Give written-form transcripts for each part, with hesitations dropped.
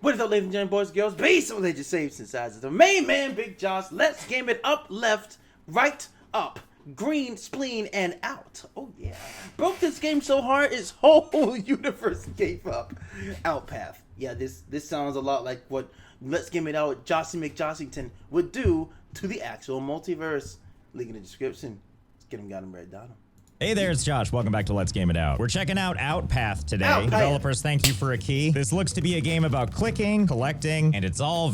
What is up, ladies and gentlemen, boys and girls? Base of Legend Saves and Sizes. The main man, Big Josh. Let's game it up, left, right, up, green, spleen, and out. Oh, yeah. Broke this game so hard, its whole universe gave up. Outpath. Yeah, this sounds a lot like what Let's Game It Out Jossie McJossington would do to the actual multiverse. Link in the description. Let's get him, got him, right down. Hey there, it's Josh. Welcome back to Let's Game It Out. We're checking out Outpath today. Outpath. Developers, thank you for a key. This looks to be a game about clicking, collecting, and it's all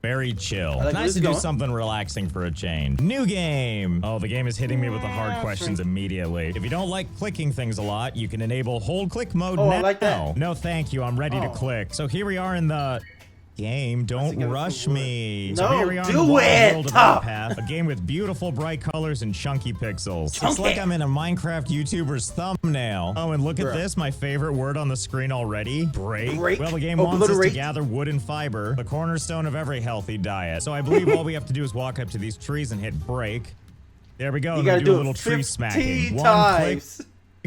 very chill. Like nice to do something relaxing for a change. New game. Oh, the game is hitting me with the hard questions immediately. If you don't like clicking things a lot, you can enable hold click mode now. I like that. No, thank you. I'm ready to click. So here we are in the game. Don't rush me. So here we are in the wild world of Outpath, a game with beautiful bright colors and chunky pixels. It's like I'm in a Minecraft YouTuber's thumbnail. Oh, and look at this, my favorite word on the screen already. Break. Well, the game wants us to gather wood and fiber, the cornerstone of every healthy diet. So I believe all we have to do is walk up to these trees and hit break. There we go. You gotta do a little tree smacking.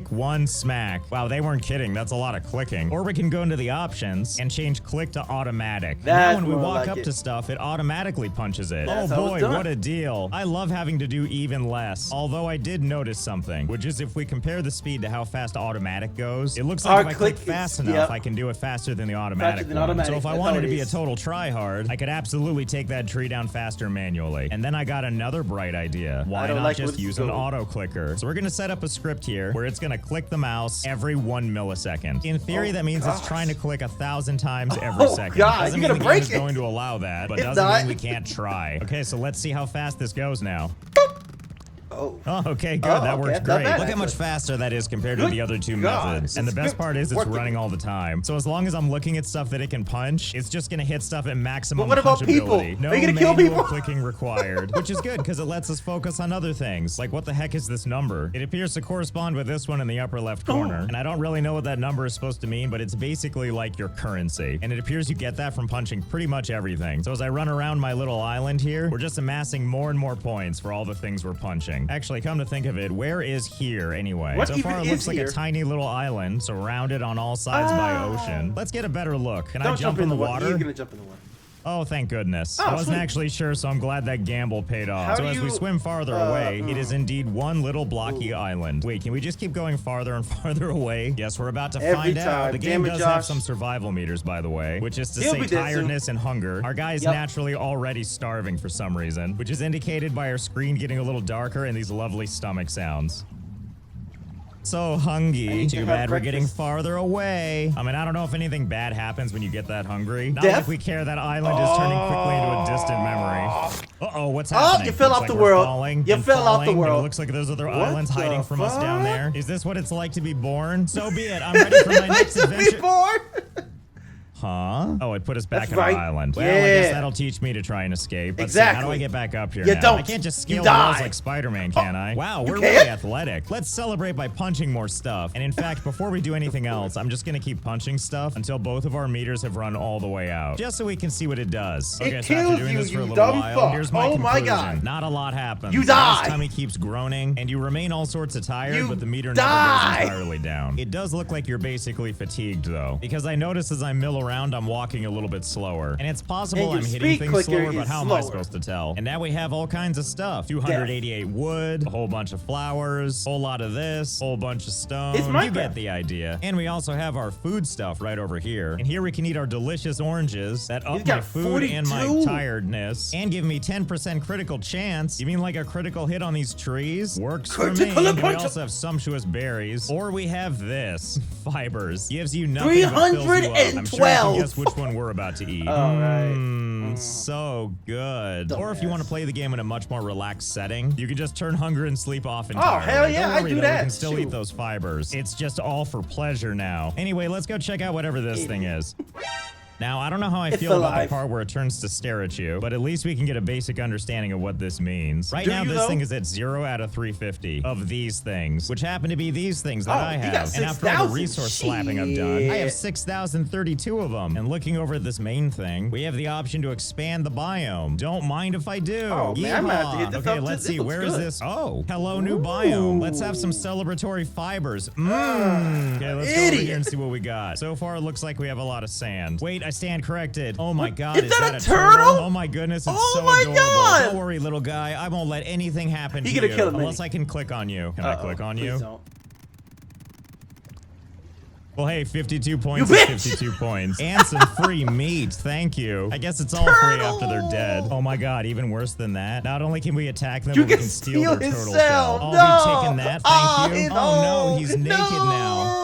One smack. Wow, they weren't kidding. That's a lot of clicking. Or we can go into the options and change click to automatic. Now when we walk up to stuff, it automatically punches it. Oh boy, what a deal. I love having to do even less. Although I did notice something, which is if we compare the speed to how fast automatic goes, it looks like if I click fast enough, I can do it faster than the automatic one. So if I wanted to be a total tryhard, I could absolutely take that tree down faster manually. And then I got another bright idea. Why not just use an auto clicker? So we're gonna set up a script here where it's gonna click the mouse every 1 millisecond. In theory, that means it's trying to click 1,000 times every second. Doesn't mean the game is going to allow that, but doesn't mean we can't try. Okay, so let's see how fast this goes now. Oh, okay, good. That works great. Look how much faster that is compared to the other two methods. And the best part is it's running all the time. So as long as I'm looking at stuff that it can punch, it's just going to hit stuff at maximum punchability. No manual clicking required, which is good because it lets us focus on other things. Like, what the heck is this number? It appears to correspond with this one in the upper left corner. And I don't really know what that number is supposed to mean, but it's basically like your currency. And it appears you get that from punching pretty much everything. So as I run around my little island here, we're just amassing more and more points for all the things we're punching. Actually, come to think of it, where is here anyway? So far, it looks like a tiny little island surrounded on all sides by ocean. Let's get a better look. Can I jump in the water? You're gonna jump in the water. Oh, thank goodness. I wasn't actually sure, so I'm glad that gamble paid off. So as we swim farther away, it is indeed one little blocky island. Wait, can we just keep going farther and farther away? Yes, we're about to find out. The game does have some survival meters, by the way, which is to say tiredness and hunger. Our guy is naturally already starving for some reason, which is indicated by our screen getting a little darker and these lovely stomach sounds. So hungry. Too bad we're getting farther away. I mean, I don't know if anything bad happens when you get that hungry. Not like we care that island is turning quickly into a distant memory. Uh-oh, what's happening? Oh, you fell off the world. You fell off the world. It looks like there's other islands hiding from us down there. Is this what it's like to be born? So be it. I'm ready for my next adventure. Huh? Oh, it put us back on our island. Well, I guess that'll teach me to try and escape. Let's see, how do I get back up here now? I can't just scale the walls like Spider-Man, can I? Wow, we're really athletic. Let's celebrate by punching more stuff. And in fact, before we do anything else, I'm just gonna keep punching stuff until both of our meters have run all the way out. Just so we can see what it does. Okay, so after doing this for a little while, here's my conclusion. Not a lot happens. You die! His tummy keeps groaning, and you remain all sorts of tired, but the meter never goes entirely down. It does look like you're basically fatigued, though, because I notice as I mill around, I'm walking a little bit slower. And it's possible I'm hitting things slower, but how am I supposed to tell? And now we have all kinds of stuff. 288 wood, a whole bunch of flowers, a whole lot of this, a whole bunch of stone. You get the idea. And we also have our food stuff right over here. And here we can eat our delicious oranges that up my food and my tiredness and give me 10% critical chance. You mean like a critical hit on these trees? Works for me. And we also have sumptuous berries. Or we have this, fibers. Gives you nothing but fills you up. I'm sure you can guess which one we're about to eat. So good. Or if you want to play the game in a much more relaxed setting, you can just turn hunger and sleep off entirely. Oh, hell yeah, I do that. You can still eat those fibers. It's just all for pleasure now. Anyway, let's go check out whatever this thing is. Now, I don't know how I feel about the part where it turns to stare at you, but at least we can get a basic understanding of what this means. Right now, this thing is at 0 out of 350 of these things, which happen to be these things that I have. And after all the resource slapping I've done, I have 6,032 of them. And looking over at this main thing, we have the option to expand the biome. Don't mind if I do. Oh, man, I'm gonna have to hit this Okay, let's see. Where is this? Oh, hello, new biome. Let's have some celebratory fibers. Okay, let's go over here and see what we got. So far, it looks like we have a lot of sand. Wait, I stand corrected. Oh my god, is that a turtle? Oh my goodness, it's so adorable. God. Don't worry, little guy. I won't let anything happen to you unless I can click on you. Can I click on you? Don't. Well, hey, 52 points is 52 points. And some free meat, thank you. I guess it's all free after they're dead. Oh my god, even worse than that. Not only can we attack them, but we can steal their turtle shell. Oh, be taking that, thank you. Oh no, he's naked now.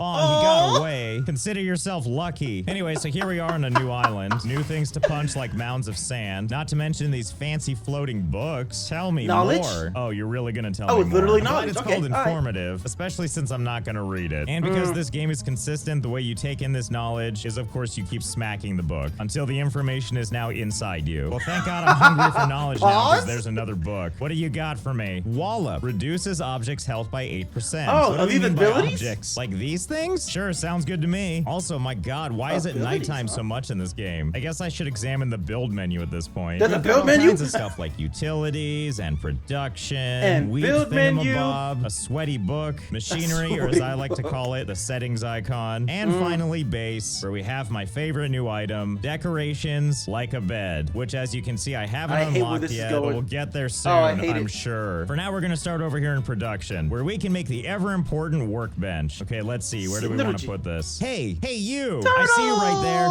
Oh, he got away. Consider yourself lucky. Anyway, so here we are on a new island. New things to punch like mounds of sand. Not to mention these fancy floating books. Tell me more. Oh, you're really gonna tell me more? Oh, it's literally knowledge. It's called informative, especially since I'm not gonna read it. And because this game is consistent, the way you take in this knowledge is, of course, you keep smacking the book until the information is now inside you. Well, thank God I'm hungry for knowledge now because there's another book. What do you got for me? Wallop reduces objects' health by 8%. Oh, what do you mean by abilities? objects? Like these things? Sure, sounds good to me. Also, my god, why is it nighttime so much in this game? I guess I should examine the build menu at this point. There's a build menu? All kinds of stuff like utilities and production, and wheat build menu, a sweaty book, machinery, or as I like to call it, the settings icon, and finally base, where we have my favorite new item, decorations like a bed, which as you can see, I haven't unlocked yet, but we'll get there soon, I'm sure. For now, we're gonna start over here in production, where we can make the ever-important workbench. Okay, let's see, where do we want to put this? Hey, you! Turtle! I see you right there.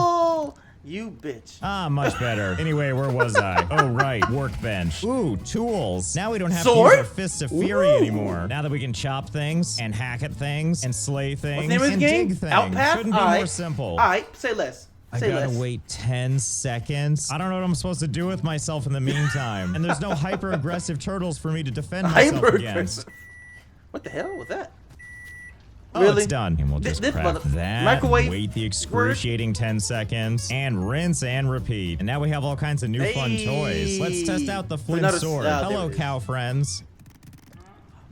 You bitch. Ah, much better. Anyway, where was I? Oh, right, workbench. Ooh, tools. Now we don't have to use our fists of fury anymore. Now that we can chop things, and hack at things, and slay things, and dig things. Outpath? Couldn't be more simple. Alright, say less. I gotta wait 10 seconds. I don't know what I'm supposed to do with myself in the meantime. And there's no hyper-aggressive turtles for me to defend myself against. What the hell was that? Oh, really? It's done. And we'll just craft that, microwave, wait the excruciating 10 seconds, and rinse and repeat. And now we have all kinds of new fun toys. Let's test out the flint sword. Hello, cow friends.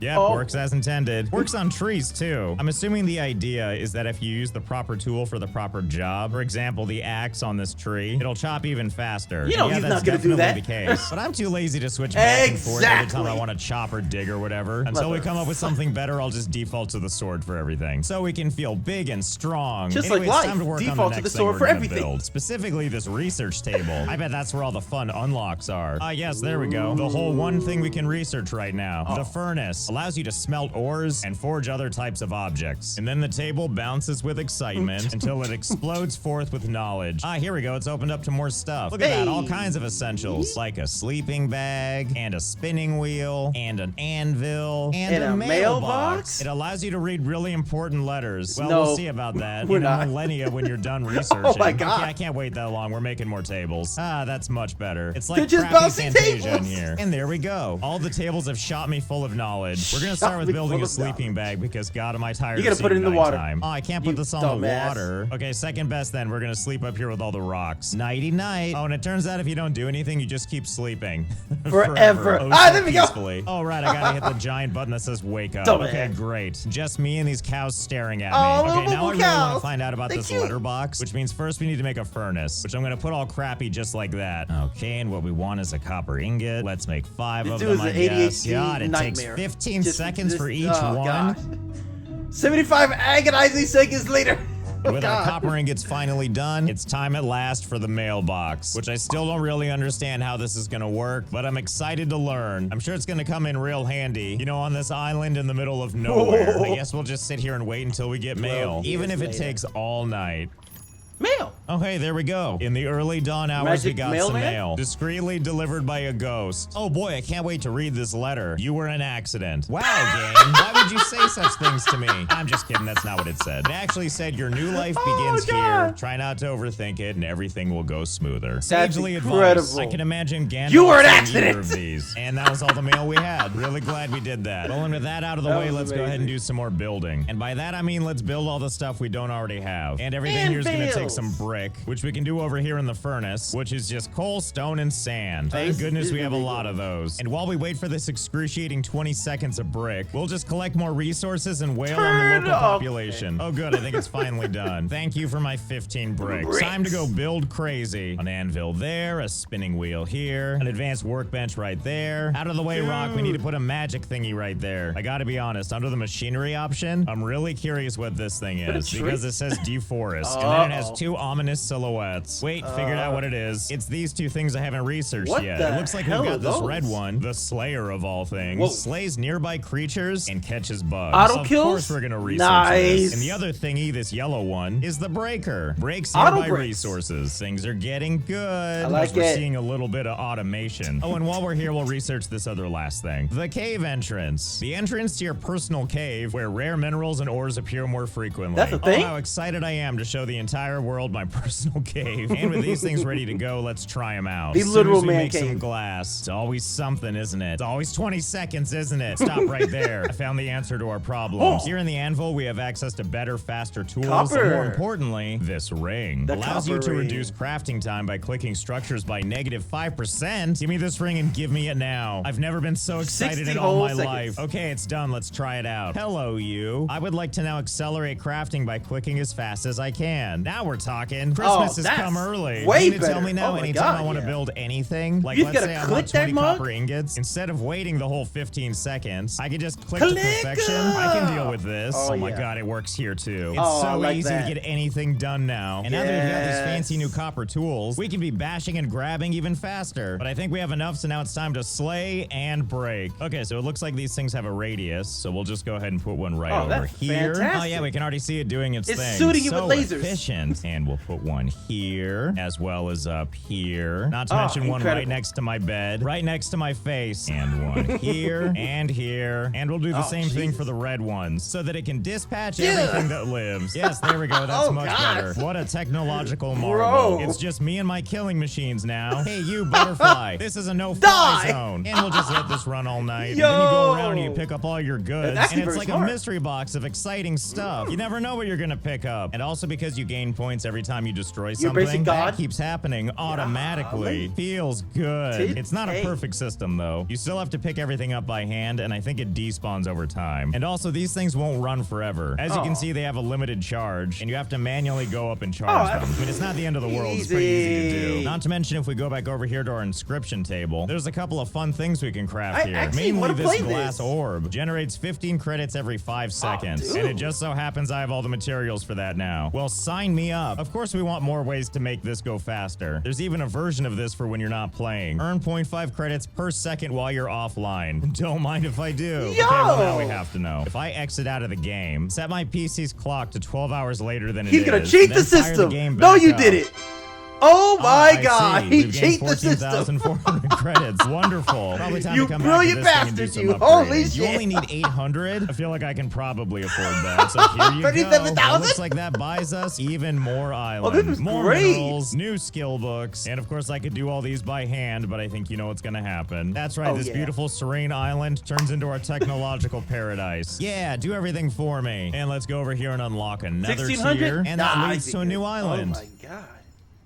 Yep, works as intended. Works on trees, too. I'm assuming the idea is that if you use the proper tool for the proper job, for example, the axe on this tree, it'll chop even faster. You know he's not gonna do that. The case. But I'm too lazy to switch back and forth every time I want to chop or dig or whatever. Until we come up with something better, I'll just default to the sword for everything. So we can feel big and strong. Just like life, default to the sword for everything. Specifically this research table. I bet that's where all the fun unlocks are. Ah, yes, there we go. The whole one thing we can research right now. The furnace. Allows you to smelt ores and forge other types of objects. And then the table bounces with excitement until it explodes forth with knowledge. Ah, here we go. It's opened up to more stuff. Look at that. All kinds of essentials. Like a sleeping bag, and a spinning wheel, and an anvil, and a mailbox. It allows you to read really important letters. Well, we'll see about that in a millennia when you're done researching. Oh my god. Okay, I can't wait that long. We're making more tables. Ah, that's much better. It's like crappy Fantasia in here. And there we go. All the tables have shot me full of knowledge. We're gonna start with building a sleeping bag because God, am I tired of seeing put it in the water. Oh, I can't put this on the water. Okay, second best then. We're gonna sleep up here with all the rocks. Nighty night. Oh, and it turns out if you don't do anything, you just keep sleeping. Forever. Oh, there we go. Oh, right, I gotta hit the giant button that says wake up. Okay, great. Just me and these cows staring at me. Okay, now I really want to find out about this letterbox, which means first we need to make a furnace, which I'm gonna put all crappy just like that. Okay, and what we want is a copper ingot. Let's make 5 of them, I guess. God, it takes 15 seconds for each one. Gosh. 75 agonizing seconds later. With our copper ingots finally done, it's time at last for the mailbox, which I still don't really understand how this is gonna work, but I'm excited to learn. I'm sure it's gonna come in real handy, you know, on this island in the middle of nowhere. I guess we'll just sit here and wait until we get mail, even if it takes all night. Mail. Oh, hey, there we go. In the early dawn hours, we got some mail. Discreetly delivered by a ghost. Oh boy, I can't wait to read this letter. You were an accident. Wow, game. Why would you say such things to me? I'm just kidding. That's not what it said. It actually said your new life begins here. Try not to overthink it, and everything will go smoother. Sagely advised. I can imagine Gandalf. You were an accident. Of these. And that was all the mail we had. Really glad we did that. Well, and with that out of the way, let's go ahead and do some more building. And by that, I mean let's build all the stuff we don't already have. And everything here's gonna take some brick, which we can do over here in the furnace, which is just coal, stone, and sand. Thank goodness we have a lot of those. And while we wait for this excruciating 20 seconds of brick, we'll just collect more resources and wail on the local population. Oh good, I think it's finally done. Thank you for my 15 bricks. Time to go build crazy. An anvil there, a spinning wheel here, an advanced workbench right there. Out of the way, Rock, we need to put a magic thingy right there. I gotta be honest, under the machinery option, I'm really curious what this thing is, because it says deforest, and then it has 2 ominous luminous silhouettes. Wait, figured out what it is. It's these two things I haven't researched yet. It looks like we've got this red one, the Slayer of all things. Slays nearby creatures and catches bugs. Auto kills? Of course we're gonna research this. And the other thingy, this yellow one, is the Breaker. Breaks nearby resources. Things are getting good. I like We're seeing a little bit of automation. Oh, and while we're here, we'll research this other last thing. The cave entrance. The entrance to your personal cave where rare minerals and ores appear more frequently. That's a thing? Oh, how excited I am to show the entire world my personal cave. And with these things ready to go, let's try them out. The literal man make cave. Some glass. It's always something, isn't it? It's always 20 seconds, isn't it? Stop right there. I found the answer to our problems. Here in the anvil, we have access to better, faster tools. And more importantly, this ring allows you to reduce crafting time by clicking structures by -5%. Give me this ring and give me it now. I've never been so excited in all my life. Okay, it's done. Let's try it out. Hello, you. I would like to now accelerate crafting by clicking as fast as I can. Now we're talking. Christmas has come early. Way better. Tell me now anytime I want to build anything. Like, let's say I want 20 copper ingots. Instead of waiting the whole 15 seconds, I can just click to perfection. I can deal with this. Oh my god, it works here too. It's so easy to get anything done now. And now that we've got these fancy new copper tools, we can be bashing and grabbing even faster. But I think we have enough, so now it's time to slay and break. Okay, so it looks like these things have a radius, so we'll just go ahead and put one right over here. Fantastic. Oh yeah, we can already see it doing its thing. It's shooting you with lasers. Efficient. And we'll put one here, as well as up here. Not to mention one right next to my bed, right next to my face, and one here, and here. And we'll do the same thing for the red ones, so that it can dispatch everything that lives. Yes, there we go. That's much better. What a technological marvel. It's just me and my killing machines now. Hey, you butterfly. This is a no-fly zone. And we'll just let this run all night. And then you go around and you pick up all your goods. And it's like a mystery box of exciting stuff. You never know what you're gonna pick up. And also because you gain points every time you destroy something, that keeps happening automatically. Feels good. It's not a perfect system though. You still have to pick everything up by hand, and I think it despawns over time. And also these things won't run forever. As you can see, they have a limited charge, and you have to manually go up and charge them. I mean, it's not the end of the world. It's pretty easy to do. Not to mention, if we go back over here to our inscription table, there's a couple of fun things we can craft here. Mainly this glass orb generates 15 credits every 5 seconds, and it just so happens I have all the materials for that now. Well, sign me up. Of course, we want more ways to make this go faster. There's even a version of this for when you're not playing. Earn 0.5 credits per second while you're offline. Don't mind if I do. Okay, well, now we have to know. If I exit out of the game, set my PC's clock to 12 hours later than it is. He's gonna cheat the system. No, you did it. Oh my god, he cheated the system. 14,400 credits. Wonderful. Probably time to come brilliant back to this bastard, thing and do some holy shit. You only need 800? I feel like I can probably afford that. So here you go. 37,000? Looks like that buys us even more islands. More minerals, new skill books, and of course I could do all these by hand, but I think you know what's gonna happen. That's right, this beautiful serene island turns into our technological paradise. Yeah, do everything for me. And let's go over here and unlock another tier, and that leads to a new island. Oh my god.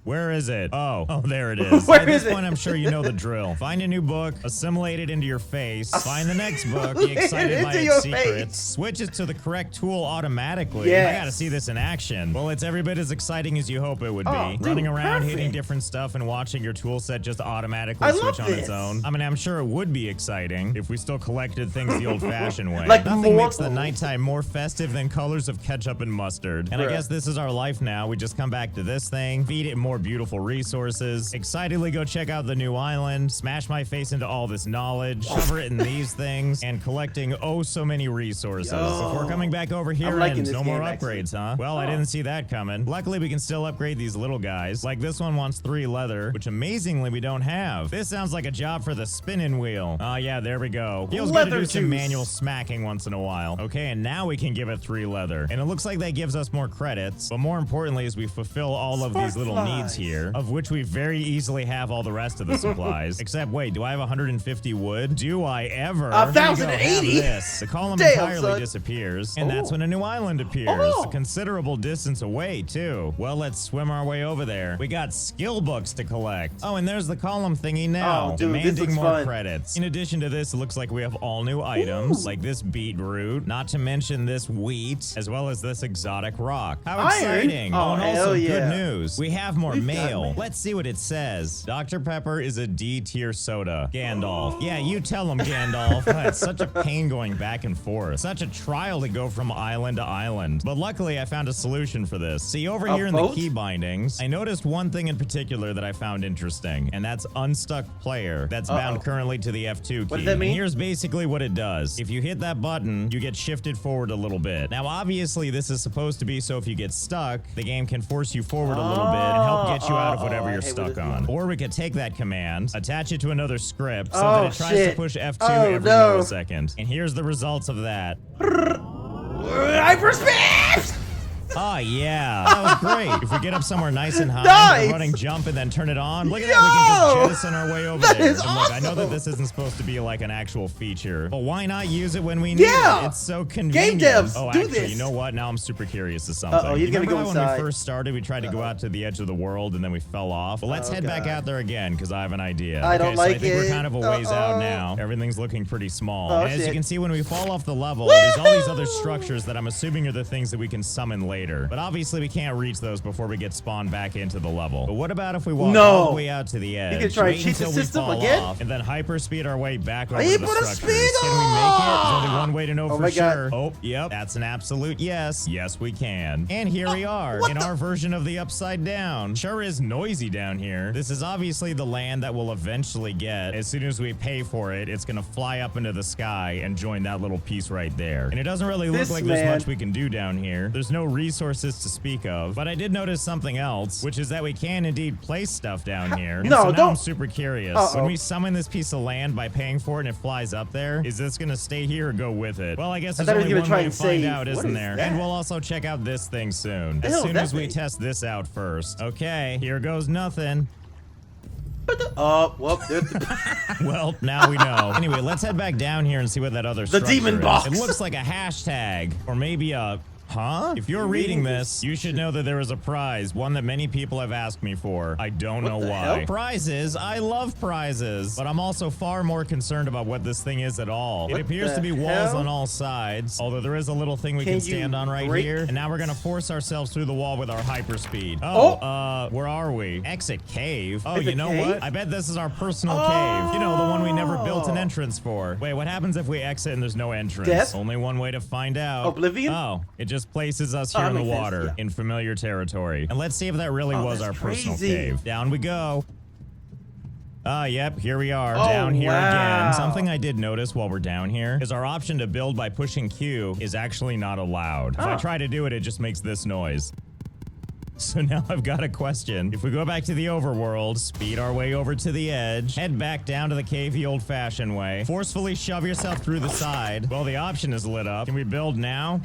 Where is it? Oh, there it is. At this point, I'm sure you know the drill. Find a new book, assimilate it into your face, find the next book, be excited by its secrets, switch it to the correct tool automatically. I gotta see this in action. Well, it's every bit as exciting as you hope it would be. Running around, hitting different stuff, and watching your tool set just automatically switch on its own. I mean, I'm sure it would be exciting if we still collected things the old-fashioned way. Nothing makes the nighttime more festive than colors of ketchup and mustard. And I guess this is our life now. We just come back to this thing, feed it more beautiful resources, excitedly go check out the new island, smash my face into all this knowledge, cover it in these things, and collecting oh so many resources. Before coming back over here and no more upgrades, huh? Well, I didn't see that coming. Luckily, we can still upgrade these little guys. Like this one wants 3 leather, which amazingly we don't have. This sounds like a job for the spinning wheel. Oh yeah, there we go. Feels good to do some manual smacking once in a while. Okay, and now we can give it 3 leather. And it looks like that gives us more credits, but more importantly is we fulfill all of these little needs here, of which we very easily have all the rest of the supplies. Except, wait, do I have 150 wood? Do I ever? 1,080? This. The column entirely disappears, and that's when a new island appears. A considerable distance away, too. Well, let's swim our way over there. We got skill books to collect. Oh, and there's the column thingy now, demanding more credits. In addition to this, it looks like we have all new items, like this beetroot, not to mention this wheat, as well as this exotic rock. How exciting! Oh, and also good news. We have more more mail. Let's see what it says. Dr. Pepper is a D-tier soda. Gandalf. Yeah, you tell him, Gandalf. It's such a pain going back and forth. Such a trial to go from island to island. But luckily, I found a solution for this. See, over here in the key bindings, I noticed one thing in particular that I found interesting, and that's unstuck player. That's bound currently to the F2 key. What does that mean? And here's basically what it does. If you hit that button, you get shifted forward a little bit. Now, obviously, this is supposed to be so if you get stuck, the game can force you forward a little bit and help get you out of whatever you're stuck on. Or we could take that command, attach it to another script so that it tries to push F2 every millisecond. And here's the results of that. Hyperspeed! Oh, yeah. That was great. If we get up somewhere nice and high, running jump and then turn it on, look at that. We can just jettison our way over there. Is awesome. Look, I know that this isn't supposed to be like an actual feature, but why not use it when we need it? It's so convenient. Game devs, do this. You know what? Now I'm super curious of something. He's gonna go inside. When we first started, we tried to go out to the edge of the world and then we fell off. Well, let's head back out there again because I have an idea. I don't like I think it. we're kind of a ways out now. Everything's looking pretty small. And as you can see, when we fall off the level, there's all these other structures that I'm assuming are the things that we can summon later. But obviously, we can't reach those before we get spawned back into the level. But what about if we walk all the way out to the edge? You can try and cheat the system again? And then hyperspeed our way back over to the structures. Can we make it? There's only one way to know for sure. Oh, yep. That's an absolute yes. Yes, we can. And here we are in our version of the Upside Down. Sure is noisy down here. This is obviously the land that we'll eventually get. As soon as we pay for it, it's going to fly up into the sky and join that little piece right there. And it doesn't really look like there's much we can do down here. There's no resources to speak of, but I did notice something else, which is that we can indeed place stuff down here. And so now I'm super curious. When we summon this piece of land by paying for it and it flies up there, is this gonna stay here or go with it? Well, I guess there's only one way to find out, isn't there? And we'll also check out this thing soon. As soon as we test this out first. Okay, here goes nothing. Well, well, now we know. Anyway, let's head back down here and see what that other structure is. The demon box. It looks like a hashtag, or maybe a... Huh? If you're reading this, you should know that there is a prize, one that many people have asked me for. I don't know why. Prizes? I love prizes, but I'm also far more concerned about what this thing is at all. It appears to be walls on all sides, although there is a little thing we can stand on right here. And now we're gonna force ourselves through the wall with our hyperspeed. Where are we? Exit cave. Oh, you know what? I bet this is our personal cave. You know, the one we never built an entrance for. Wait, what happens if we exit and there's no entrance? Death? Only one way to find out. Oblivion? Oh, it just places us here in the water in familiar territory. And let's see if that really was our personal cave. Down we go. Yep, here we are, down here again. Something I did notice while we're down here is our option to build by pushing Q is actually not allowed. If I try to do it, it just makes this noise. So now I've got a question. If we go back to the overworld, speed our way over to the edge, head back down to the cave the old-fashioned way, forcefully shove yourself through the side. Well, the option is lit up. Can we build now?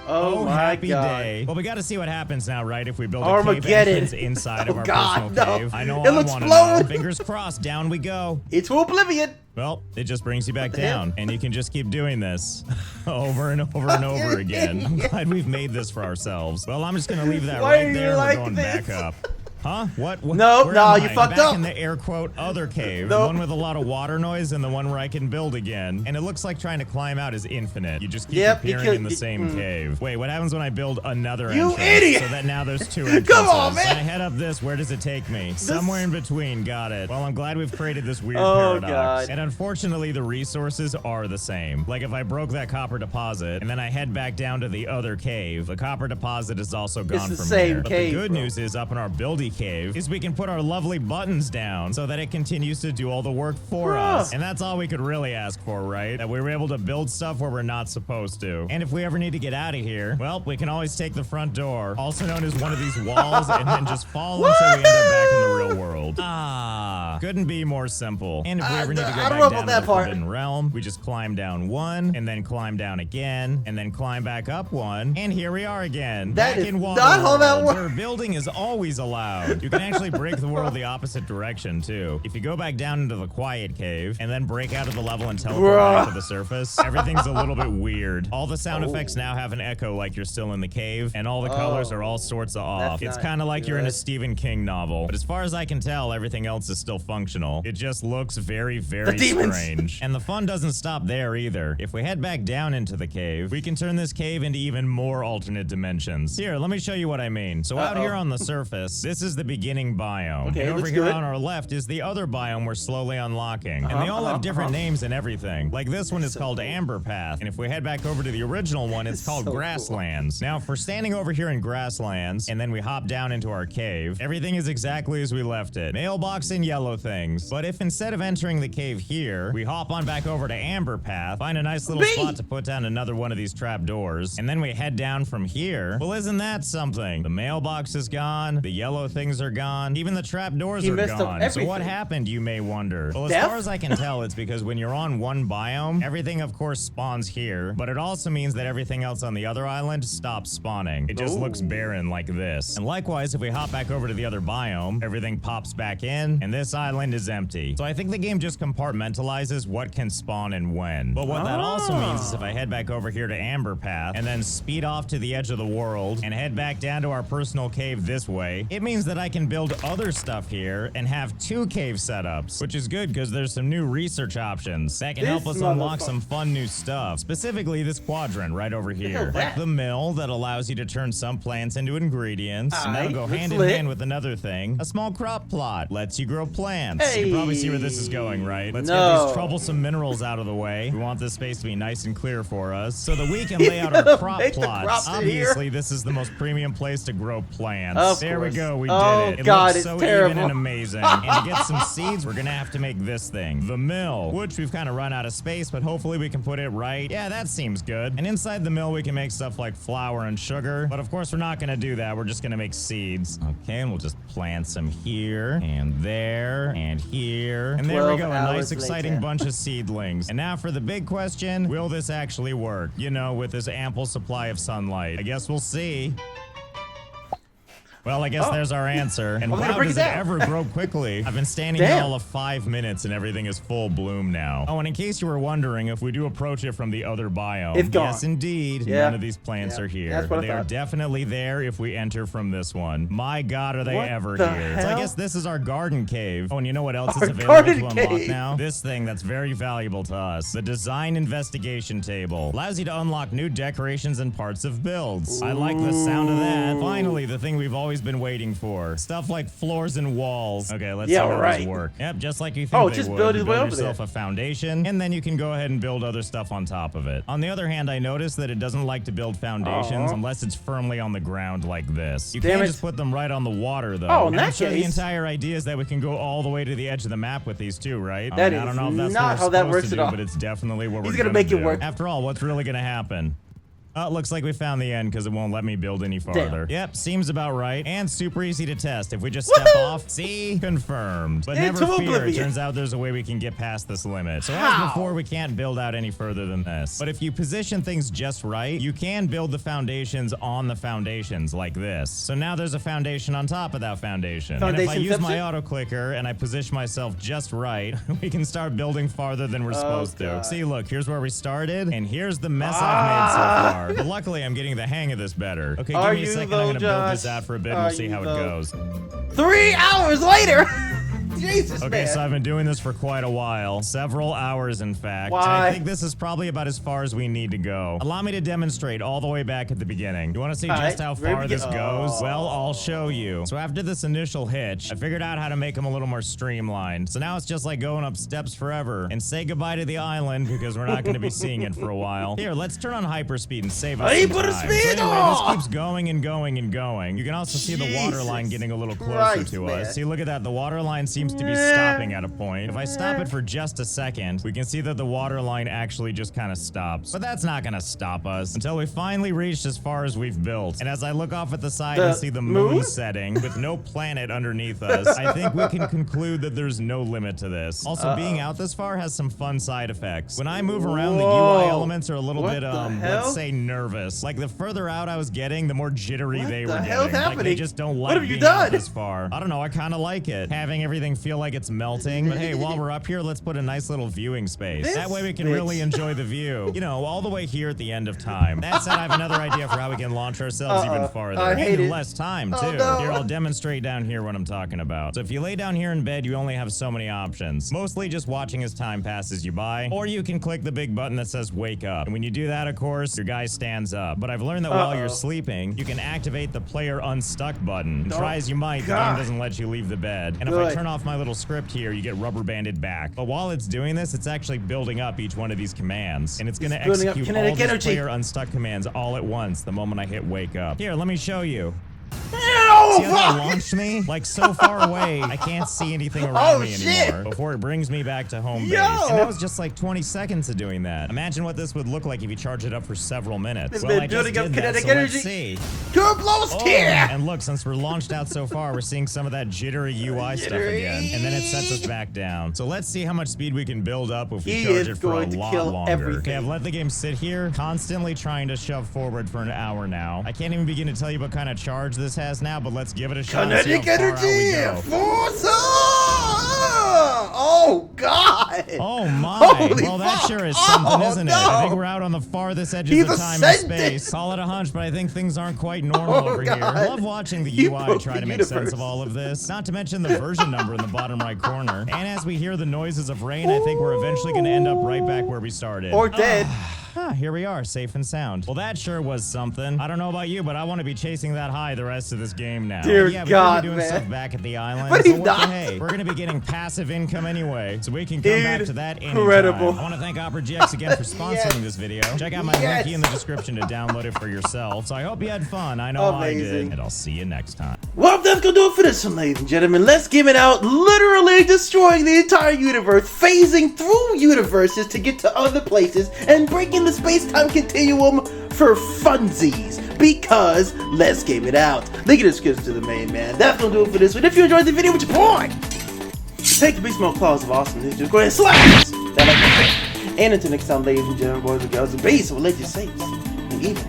Oh my happy God. day. Well, we got to see what happens now, right? If we build a cave entrance inside of our personal cave. I know It'll explode. Fingers crossed, down we go. It's Oblivion. Well, it just brings you back down, and you can just keep doing this over and over and over again. I'm glad we've made this for ourselves. Well, I'm just going to leave that right there, and we're going back up. Huh? What? No, you fucked up. In the air quote other cave, the one with a lot of water noise and the one where I can build again. And it looks like trying to climb out is infinite. You just keep appearing in the same cave. Wait, what happens when I build another entrance? You idiot! So that now there's two entrances. Come on, man! When I head up this, where does it take me? Somewhere in between. Got it. Well, I'm glad we've created this weird paradox. God. And unfortunately, the resources are the same. Like if I broke that copper deposit and then I head back down to the other cave, the copper deposit is also gone from here. But the good news is up in our buildy cave is we can put our lovely buttons down so that it continues to do all the work for us. And that's all we could really ask for, right? That we were able to build stuff where we're not supposed to. And if we ever need to get out of here, well, we can always take the front door, also known as one of these walls, and then just fall until we end up back in the real world. Couldn't be more simple. And if we ever need to go back down to the Forbidden Realm, we just climb down one, and then climb down again, and then climb back up one, and here we are again. Back in Waterworld, not how that works. Where building is always allowed. You can actually break the world the opposite direction, too. If you go back down into the quiet cave, and then break out of the level and teleport back to the surface, everything's a little bit weird. All the sound effects now have an echo like you're still in the cave, and all the colors are all sorts of off. It's kind of like you're in a Stephen King novel. But as far as I can tell, everything else is still fun. functional. It just looks very, very strange. And the fun doesn't stop there either. If we head back down into the cave, we can turn this cave into even more alternate dimensions. Here, let me show you what I mean. So out here on the surface, this is the beginning biome. Okay, and over here on our left is the other biome we're slowly unlocking. And they all have different names and everything. Like this one is called Amber Path. And if we head back over to the original one, it's called Grasslands. Now, if we're standing over here in Grasslands, and then we hop down into our cave, everything is exactly as we left it. Mailbox and yellow things. But if instead of entering the cave here, we hop on back over to Amber Path, find a nice little spot to put down another one of these trap doors, and then we head down from here, well, isn't that something? The mailbox is gone, the yellow things are gone, even the trap doors are gone. So what happened, you may wonder? Well, as far as I can tell, it's because when you're on one biome, everything of course spawns here, but it also means that everything else on the other island stops spawning. It just looks barren like this. And likewise, if we hop back over to the other biome, everything pops back in, and this island is empty. So I think the game just compartmentalizes what can spawn and when. But what that also means is if I head back over here to Amber Path, and then speed off to the edge of the world, and head back down to our personal cave this way, it means that I can build other stuff here, and have 2 cave setups, which is good because there's some new research options that can help us unlock some fun new stuff. Specifically this quadrant right over here. Like the mill that allows you to turn some plants into ingredients, and that'll go hand in hand with another thing. A small crop plot lets you grow plants. You can probably see where this is going, right? Let's get these troublesome minerals out of the way. We want this space to be nice and clear for us so that we can lay out our crop plots. Obviously, this is the most premium place to grow plants. There we go, we did it. It looks so even and amazing. And to get some seeds, we're gonna have to make this thing, the mill, which we've kind of run out of space, but hopefully we can put it right. Yeah, that seems good. And inside the mill, we can make stuff like flour and sugar, but of course we're not gonna do that. We're just gonna make seeds. Okay, and we'll just plant some here and there and here. And there we go, a nice exciting bunch of seedlings. And now for the big question, will this actually work? You know, with this ample supply of sunlight. I guess we'll see. Well, I guess there's our answer. And wow, does it ever grow quickly? I've been standing here all of 5 minutes and everything is full bloom now. Oh, and in case you were wondering, if we do approach it from the other biome, it's gone. Yes, indeed, none of these plants are here. They are definitely there if we enter from this one. My God, are they ever here? So I guess this is our garden cave. Oh, and you know what else is available to unlock now? This thing that's very valuable to us. The design investigation table. Allows you to unlock new decorations and parts of builds. I like the sound of that. Finally, the thing we've always been waiting for. Stuff like floors and walls. Okay, let's see how these work. Yep, just like you think they would. Build yourself a foundation, and then you can go ahead and build other stuff on top of it. On the other hand, I noticed that it doesn't like to build foundations unless it's firmly on the ground like this. You can't just put them right on the water, though. And I'm sure the entire idea is that we can go all the way to the edge of the map with these two, right? I don't know if that's not how that works at all, but it's definitely what we're gonna make it work. After all, what's really gonna happen? Oh, it looks like we found the end because it won't let me build any farther. Yep, seems about right. And super easy to test. If we just step off, see? Confirmed. But never fear, it turns out there's a way we can get past this limit. So as before, we can't build out any further than this. But if you position things just right, you can build the foundations on the foundations like this. So now there's a foundation on top of that foundation. And if I use my auto clicker and I position myself just right, we can start building farther than we're supposed to. See, look, here's where we started, and here's the mess I've made so far. But luckily, I'm getting the hang of this better. Okay, give me a second. I'm gonna build this out for a bit and we'll see how it goes. 3 hours later! Jesus, okay, so I've been doing this for quite a while. Several hours, in fact. And I think this is probably about as far as we need to go. Allow me to demonstrate all the way back at the beginning. You want to see just how far this goes? Well, I'll show you. So after this initial hitch, I figured out how to make them a little more streamlined. So now it's just like going up steps forever. And say goodbye to the island because we're not going to be seeing it for a while. Here, let's turn on hyperspeed and save us some time. So anyway, this keeps going and going and going. You can also see the water line getting a little closer to us. See, look at that. The water line seems to be stopping at a point. If I stop it for just a second, we can see that the water line actually just kind of stops. But that's not gonna stop us until we finally reached as far as we've built. And as I look off at the side and see the moon setting with no planet underneath us, I think we can conclude that there's no limit to this. Also, being out this far has some fun side effects. When I move around, the UI elements are a little bit, let's say, nervous. Like, the further out I was getting, the more jittery they were getting. Like, they just don't like being out this far. I don't know, I kind of like it. Having everything everything feel like it's melting. But hey, while we're up here, let's put a nice little viewing space. That way we can really enjoy the view. You know, all the way here at the end of time. That said, I have another idea for how we can launch ourselves even farther. And less time, too. Here, I'll demonstrate down here what I'm talking about. So if you lay down here in bed, you only have so many options. Mostly just watching as time passes you by. Or you can click the big button that says wake up. And when you do that, of course, your guy stands up. But I've learned that while you're sleeping, you can activate the player unstuck button. And try as you might, the game doesn't let you leave the bed. And if I turn off my little script here, you get rubber banded back. But while it's doing this, it's actually building up each one of these commands. And it's going to execute all these player unstuck commands all at once the moment I hit wake up. Here, let me show you. See how that launched me? Like, so far away, I can't see anything around me anymore before it brings me back to home base. And that was just like 20 seconds of doing that. Imagine what this would look like if you charge it up for several minutes. Well, I just did that, so let's see. And look, since we're launched out so far, we're seeing some of that jittery UI stuff again. And then it sets us back down. So let's see how much speed we can build up if we charge it for a lot longer. Okay, I've let the game sit here, constantly trying to shove forward for an hour now. I can't even begin to tell you what kind of charge this has now, but let's give it a shot. Kinetic energy! Force! Oh, God! Oh, my. Well, that sure is something, isn't it? I think we're out on the farthest edges of time and space. Call it a hunch, but I think things aren't quite normal over here. I love watching the UI try to make sense of all of this. Not to mention the version number in the bottom right corner. And as we hear the noises of rain, I think we're eventually going to end up right back where we started. Or dead. Here we are, safe and sound. Well, that sure was something. I don't know about you, but I want to be chasing that high the rest of this game now. Dear God, we're doing stuff back at the island. But so hey, we're going to be getting passive income anyway, so we can come back to that anytime. I want to thank Opera GX again for sponsoring this video. Check out my link in the description to download it for yourself. So I hope you had fun. I know I did, and I'll see you next time. Well, that's going to do it for this one, ladies and gentlemen. Let's give it out, literally destroying the entire universe, phasing through universes to get to other places, and breaking the space-time continuum for funsies. Because let's game it out. Link in the description to the main man. That's going to do it for this one. If you enjoyed the video with your boy, take the big small claws of awesomeness. Just go ahead and slash that like button. And until next time, ladies and gentlemen, boys and girls, the base of religious saints, and even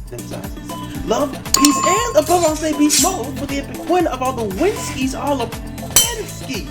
them sizes. Love, peace, and above all, say beast mode for the epic win of all the Winskies, all of Penskis.